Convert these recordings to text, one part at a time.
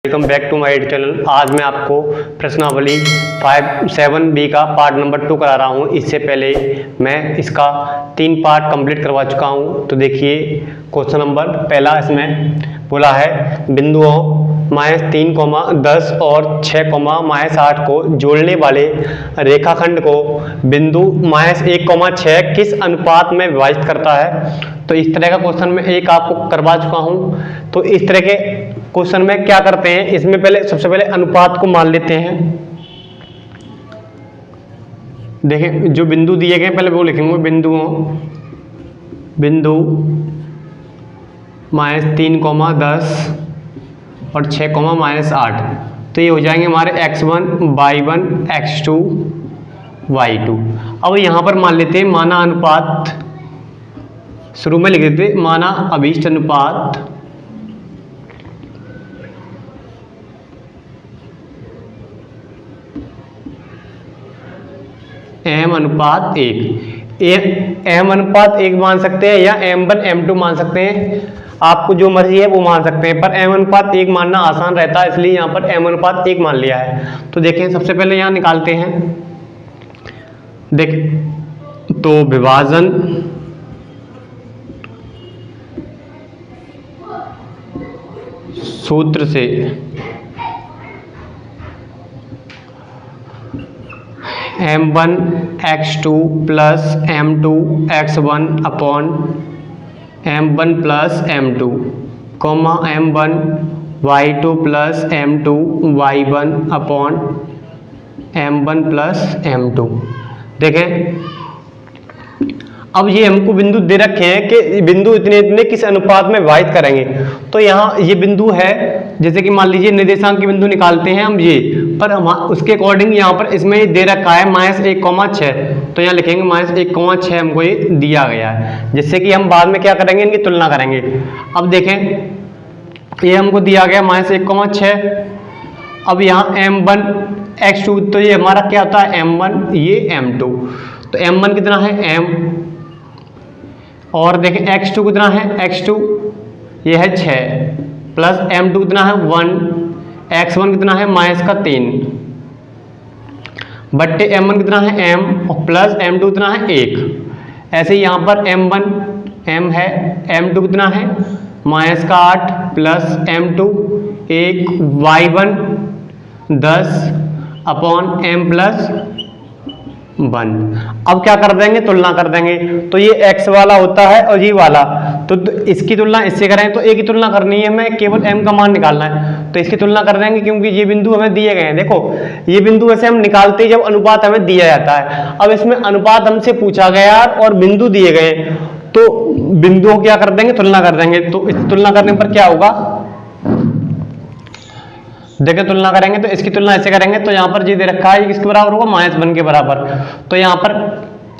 Welcome back to my channel. आज मैं आपको प्रश्नावली 7B का पार्ट नंबर 2 करा रहा हूँ। इससे पहले मैं इसका 3 पार्ट कंप्लीट करवा चुका हूँ। तो देखिए क्वेश्चन नंबर पहला इसमें बोला है बिंदुओं -3, 10 और 6, -8 को जोड़ने वाले रेखाखंड को बिंदु -1, 6 किस अनुपात में विभाजित करता है। तो इस तरह का क्वेश्चन मैं एक आपको करवा चुका हूँ। तो इस तरह के क्वेश्चन में क्या करते हैं, इसमें पहले सबसे पहले अनुपात को मान लेते हैं। देखें जो बिंदु दिए गए पहले वो लिखेंगे बिंदु -3, 10 और 6, -8। तो ये हो जाएंगे हमारे x1, y1, x2, y2। अब यहाँ पर मान लेते हैं माना अनुपात, शुरू में लिख देते माना अभीष्ट अनुपात m/1 मान सकते हैं या m1 m2 मान सकते हैं, आपको जो मर्जी है वो मान सकते हैं, पर m/1 मानना आसान रहता है, इसलिए यहाँ पर m/1 मान लिया है। तो देखें सबसे पहले यहाँ निकालते हैं। देख तो विभाजन सूत्र से m1 x2 plus m2 x1 upon m1 plus m2, m1 y2 plus m2 y1 upon m1 plus m2। देखें अब ये हमको बिंदु दे रखे हैं कि बिंदु इतने इतने किस अनुपात में विभाजित करेंगे। तो यहाँ ये बिंदु है, जैसे कि मान लीजिए निर्देशांक के बिंदु निकालते हैं हम ये, पर हम उसके अकॉर्डिंग यहाँ पर इसमें ये दे रखा है -1, 6। तो यहाँ लिखेंगे -1, 6 हमको ये दिया गया है, जिससे कि हम बाद में क्या करेंगे, इनकी तुलना करेंगे। अब देखें ये हमको दिया गया -1, 6। अब यहाँ m1 x2, तो ये हमारा क्या होता है m1, ये m2। तो m1 कितना है m, और देखें x2 कितना है x2, ये है 6, प्लस m2 कितना है 1, x1 कितना है -3 बट्टे m1 कितना है m, और प्लस m2 कितना है 1। ऐसे ही यहाँ पर m1 m है, m2 कितना है -8 plus m2 1, y1 10 upon m plus 1। अब क्या कर देंगे, तुलना कर देंगे। तो ये x वाला होता है और ये वाला, तो इसकी तुलना इससे करें तो एक ही तुलना करनी है, हमें केवल m का मान निकालना है। तो इसकी तुलना कर देंगे, क्योंकि ये बिंदु हमें दिए गए हैं। देखो ये बिंदु वैसे हम निकालते ही जब अनुपात हमें दिया जाता है। अब इसमें अनुपात हमसे पूछा गया और बिंदु दिए गए, तो बिंदुओं क्या कर देंगे, तुलना कर देंगे। तो इस तुलना करने पर क्या होगा, देखें तुलना करेंगे तो इसकी तुलना ऐसे करेंगे। तो यहाँ पर ये दे रखा है किसके बराबर होगा, -1 के बराबर। तो यहाँ पर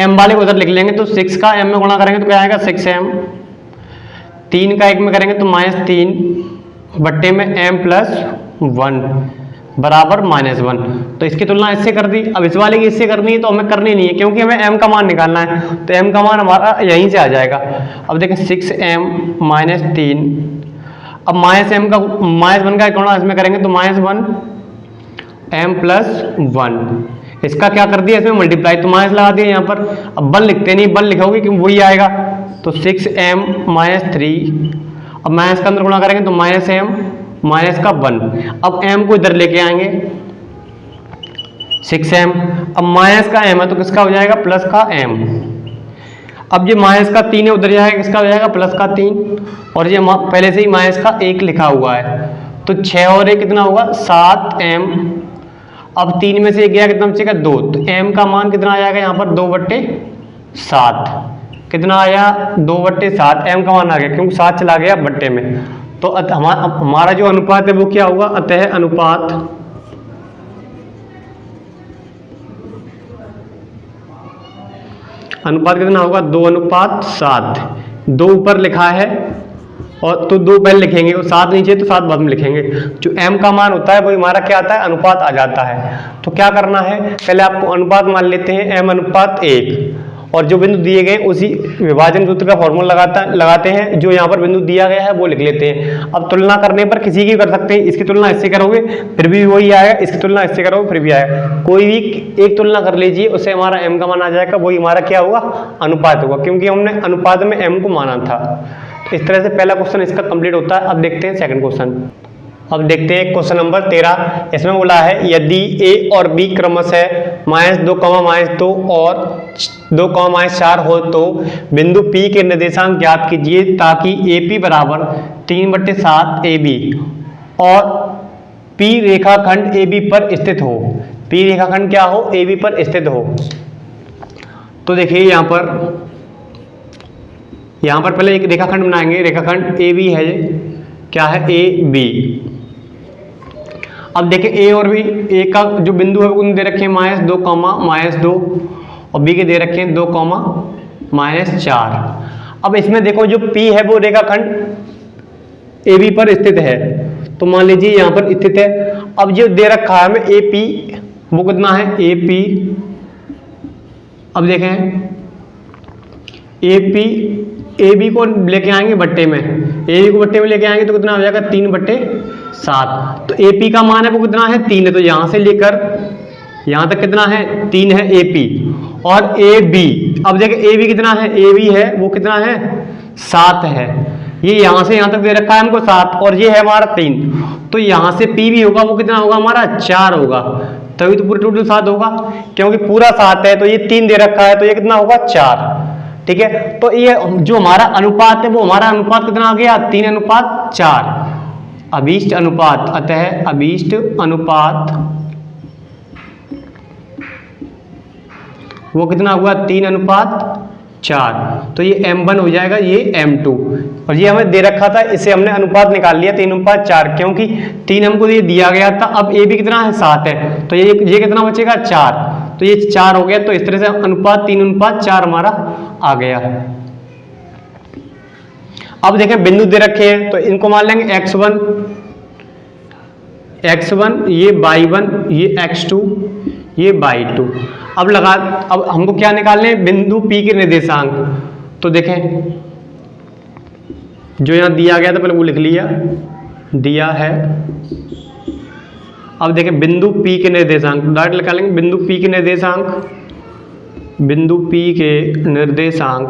m वाले को उधर लिख लेंगे, तो 6 का m में गुणा करेंगे तो क्या आएगा 6m, 3 का 1 में करेंगे तो -3 बट्टे में m प्लस 1 बराबर -1। तो इसकी तुलना इससे कर दी। अब इस वाले की इससे करनी है तो हमें करनी नहीं है, क्योंकि हमें m का मान निकालना है। तो m का मान हमारा यहीं से आ जाएगा। अब देखें 6m -3, अब -1 का गुणा इसमें करेंगे तो -1 m प्लस 1, इसका क्या कर दिया इसमें मल्टीप्लाई, तो माइनस लगा दिया यहाँ पर। अब 1 लिखते नहीं, 1 लिखोगे क्योंकि वही आएगा। तो 6m -3, अब माइनस का अंदर गुणा करेंगे तो -m -1। अब m को इधर लेके आएंगे 6m, अब माइनस का m है तो किसका हो जाएगा, प्लस का m। अब ये -3 है, उधर जाएगा किसका हो जाएगा, प्लस का 3, और ये पहले से ही -1 लिखा हुआ है। तो 6 और 1 कितना होगा 7m। अब 3 में से 1 गया कितना बचेगा 2, तो m का मान कितना आ जाएगा यहाँ पर 2/7। कितना आया 2/7, m का मान आ गया क्योंकि 7 चला गया बट्टे में। तो हमारा जो अनुपात है वो क्या होगा, अतः अनुपात कितना होगा 2:7। 2 ऊपर लिखा है और तो 2 पहले लिखेंगे और 7 नीचे, तो 7 बाद में लिखेंगे। जो m का मान होता है वो हमारा क्या आता है, अनुपात आ जाता है। तो क्या करना है, पहले आपको अनुपात मान लेते हैं m/1, और जो बिंदु दिए गए उसी विभाजन सूत्र का फॉर्मूला लगाते हैं, जो यहाँ पर बिंदु दिया गया है वो लिख लेते हैं। अब तुलना करने पर किसी की कर सकते हैं, इसकी तुलना इससे करोगे फिर भी वही आएगा, इसकी तुलना इससे करोगे फिर भी आएगा। कोई भी एक तुलना कर लीजिए, उससे हमारा m का मान आ जाएगा, वही हमारा क्या होगा, अनुपात होगा, क्योंकि हमने अनुपात में m को माना था। तो इस तरह से पहला क्वेश्चन इसका कंप्लीट होता है। अब देखते हैं सेकंड क्वेश्चन। अब देखते हैं क्वेश्चन नंबर 13। इसमें बोला है यदि a और b क्रमशः -2, -2 और 2, -4 हो तो बिंदु P के निर्देशांक ज्ञात कीजिए ताकि AP बराबर 3/7 AB और P रेखाखंड AB पर स्थित हो। P रेखाखंड क्या हो, AB पर स्थित हो। तो देखिए यहाँ पर पहले एक रेखाखंड बनाएंगे, रेखाखंड AB है, क्या है, AB। अब देखें A और B, A का जो बिंदु है उन्हें दे रखे हैं -2, -2 और B के दे रखे हैं 2, -4। अब इसमें देखो जो P है वो रेखाखंड AB पर स्थित है, तो मान लीजिए यहाँ पर स्थित है। अब जो दे रखा है हमें AP, वो कितना है, AP। अब देखें AB को लेके आएंगे बट्टे में, AB को बट्टे में लेके आएंगे तो कितना हो जाएगा, 3/7। तो AP का मान है वो कितना है, 3 है, तो यहाँ से लेकर यहाँ तक कितना है, 3 है AP। और AB, अब देखें AB कितना है, AB है वो कितना है, 7 है। ये यहाँ से यहाँ तक दे रखा है हमको 7 और ये है हमारा 3, तो यहाँ से P भी होगा वो कितना होगा हमारा, 4 होगा, तभी तो पूरे टोटल 7 होगा, क्योंकि पूरा 7 है तो ये 3 दे रखा है तो ये कितना होगा, 4। ठीक है, तो ये जो हमारा अनुपात है वो हमारा अनुपात कितना आ गया, 3/4, अभीष्ट अनुपात। अतः अभीष्ट अनुपात वो कितना हुआ, 3/4। तो ये M1 हो जाएगा, ये M2, और ये हमें दे रखा था, इसे हमने अनुपात निकाल लिया 3/4, क्योंकि 3 हमको ये दिया गया था। अब AB कितना है, 7 है, तो ये कितना बचेगा, 4, तो ये 4 हो गया। तो इस तरह से अनुपात 3/4 हमारा आ गया। अब देखें बिंदु दे रखे हैं तो इनको मान लेंगे x1, ये y1, ये x2, ये y2। अब हमको क्या निकालने हैं, बिंदु P के निर्देशांक। तो देखें जो यहाँ दिया गया था पहले वो लिख लिया, दिया है। अब देखें बिंदु P के निर्देशांक, डायरेक्ट निकालेंगे बिंदु P के निर्देशांक, बिंदु P के निर्देशांक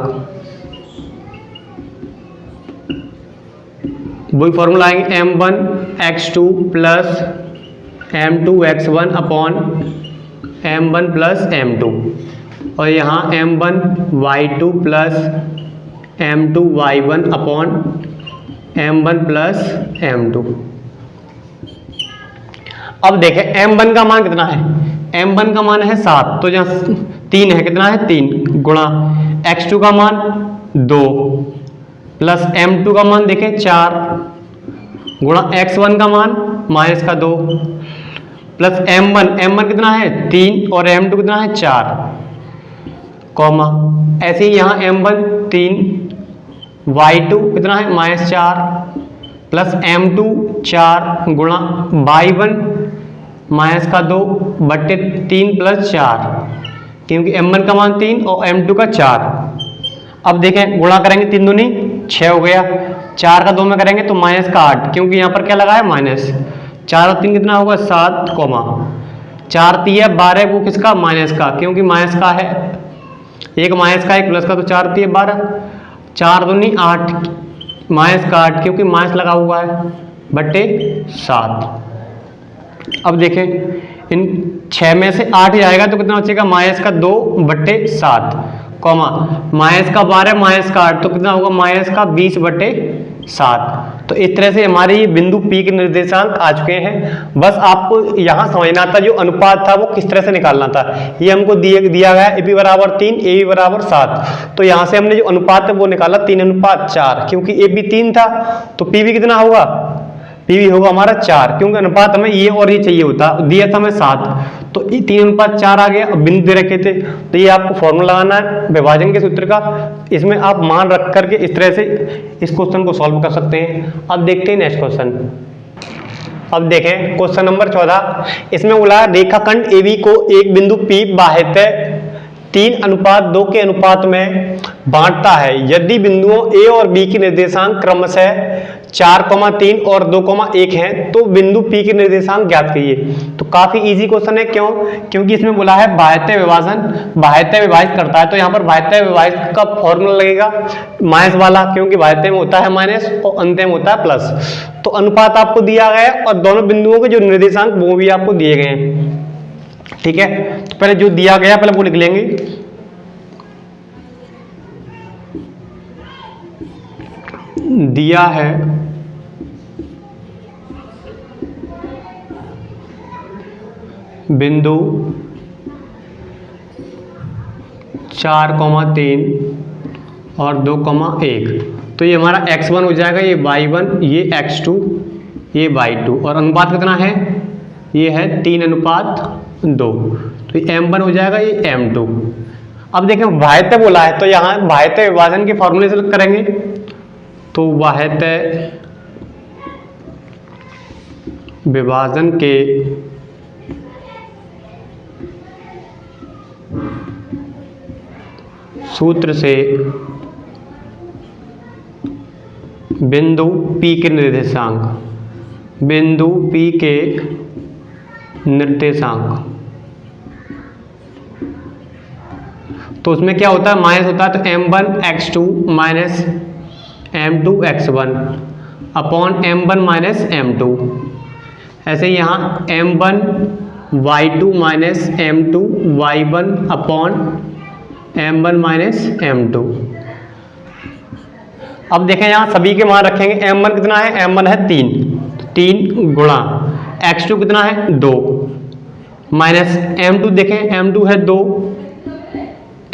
वही फॉर्मूला आएंगे, m1x2 plus m2x1 upon m1 plus m2, और यहाँ m1y2 plus m2y1 upon m1 plus m2। अब देखें m1 का मान कितना है, m1 का मान है 7, तो यहाँ 3 है, कितना है, 3 गुणा x2 का मान 2 प्लस m2 का मान देखें 4 गुणा x1 का मान -2 प्लस m1 कितना है, 3 और m2 कितना है, 4 कॉमा, ऐसे ही यहाँ m1 3, y2 कितना है, -4 प्लस m2 4 गुणा y1 -2 बट्टे 3 प्लस 4, क्योंकि m1 का मान 3 और m2 का 4। अब देखें गुणा करेंगे 3 दूनी 6 हो गया, 4 का 2 में करेंगे तो -8, क्योंकि यहाँ पर क्या लगा है, माइनस। 4 और 3 कितना होगा, 7 कॉमा 4 3 12, वो किसका, माइनस का, क्योंकि माइनस का है, एक माइनस का एक प्लस का, तो 4 3 12, 4 दूनी 8 -8, क्योंकि माइनस लगा हुआ है, बट्टे 7। अब देखें इन 6 में से 8 जाएगा तो कितना बचेगा, -2 बट्टे 7 कॉमा -12 -8, तो कितना होगा, -20 बट्टे 7। तो इस तरह से हमारे ये बिंदु P के निर्देशांक आ चुके हैं। बस आपको यहाँ समझना था जो अनुपात था वो किस तरह से निकालना था। ये हमको दिया गया AP बराबर 3, AB बराबर 7, तो यहाँ से हमने जो अनुपात है वो निकाला 3/4, क्योंकि AB 3 था तो PB कितना होगा, PB होगा हमारा 4, क्योंकि अनुपात हमें ये और ये चाहिए होता, दिया था हमें 7, तो 3/4 आ गया। अब बिंदु दे रखे थे तो ये आपको फॉर्मूला लगाना है विभाजन के सूत्र का, इसमें आप मान रख करके इस तरह से इस क्वेश्चन को सॉल्व कर सकते हैं। अब देखते हैं नेक्स्ट क्वेश्चन। अब देखें क्वेश्चन नंबर 14। इसमें बोला रेखाखंड AB को एक बिंदु P बाह्यतः 3:2 के अनुपात में बांटता है यदि बिंदुओं ए और बी के निर्देशांक क्रमशः 4,3 और 2,1 हैं तो बिंदु पी के निर्देशांक ज्ञात कीजिए। तो काफी इजी क्वेश्चन है, क्यों? क्योंकि इसमें बोला है बाह्यतः विभाजन, बाह्यतः विभाजित करता है, तो यहाँ पर बाह्यतः विभाजित का फॉर्मूला लगेगा माइनस वाला, क्योंकि बाह्यतः में होता है माइनस और अंत्य में होता है प्लस। तो अनुपात आपको दिया गया है और दोनों बिंदुओं के जो निर्देशांक वो भी आपको दिए गए हैं। ठीक है, तो पहले जो दिया गया पहले वो लिख लेंगे। दिया है बिंदु 4,3 और 2,1, तो ये हमारा x1 हो जाएगा, ये y1, ये x2, ये y2, और अनुपात कितना है? ये है 3:2, तो ये m1 हो जाएगा, ये m2। अब देखें बाह्यतः बोला है तो यहाँ बाह्यतः विभाजन के फॉर्मूले से करेंगे, तो बाह्यतः विभाजन के सूत्र से बिंदु P के निर्देशांक, बिंदु P के निर्देशांक, तो उसमें क्या होता है? माइनस होता है, तो m1 x2 minus m2 x1 upon m1 minus m2। ऐसे ही यहाँ m1 y2 minus m2 y1 upon m1 minus m2। अब देखें यहाँ सभी के मान रखेंगे। m1 कितना है? m1 है 3 गुणा x2 कितना है? 2 माइनस m2 देखें m2 है 2,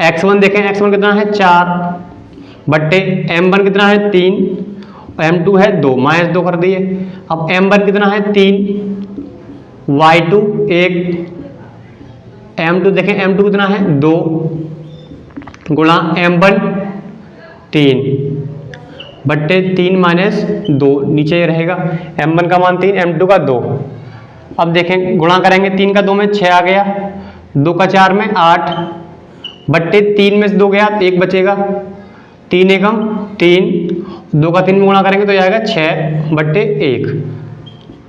x1 देखें x1 कितना है? 4 बट्टे m1 कितना है? 3, m2 है 2, माइनस 2 कर दिए। अब m1 कितना है? 3, y2 1, m2 देखें m2 कितना है? 2 गुणा m1 3 बट्टे 3 माइनस 2, नीचे रहेगा m1 का मान 3, m2 का 2। अब देखें गुणा करेंगे, 3 का 2 में 6 आ गया, 2 का 4 में 8 बट्टे 3 में से 2 गया, 1 बचेगा, 3 एकम 3, 2 का 3 में गुणा करेंगे तो जाएगा 6 बट्टे 1।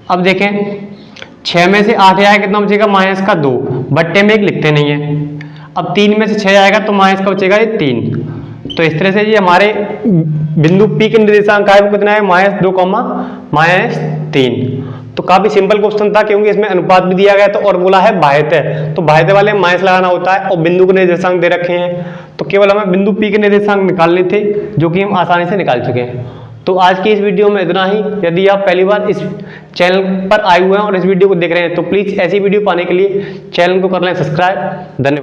अब देखें 6 में से 8 आएगा, कितना बचेगा? माइनस का 2, बट्टे में 1 लिखते नहीं है। अब 3 में से 6 आएगा तो माइनस का बचेगा ये 3। तो इस तरह से ये हमारे बिंदु P के निर्देशांक है वो कितना है? -2, तो काफी सिंपल क्वेश्चन था, क्योंकि इसमें अनुपात भी दिया गया था और बोला है बाह्यतः, तो बाह्यतः वाले माइनस लगाना होता है, और बिंदु के निर्देशांक दे रखे हैं, तो केवल हमें बिंदु P के निर्देशांक निकालने थे, जो कि हम आसानी से निकाल चुके हैं। तो आज की इस वीडियो में इतना ही। यदि आप पहली बार इस चैनल पर आए हुए हैं और इस वीडियो को देख रहे हैं तो प्लीज ऐसी वीडियो पाने के लिए चैनल को कर लें सब्सक्राइब। धन्यवाद।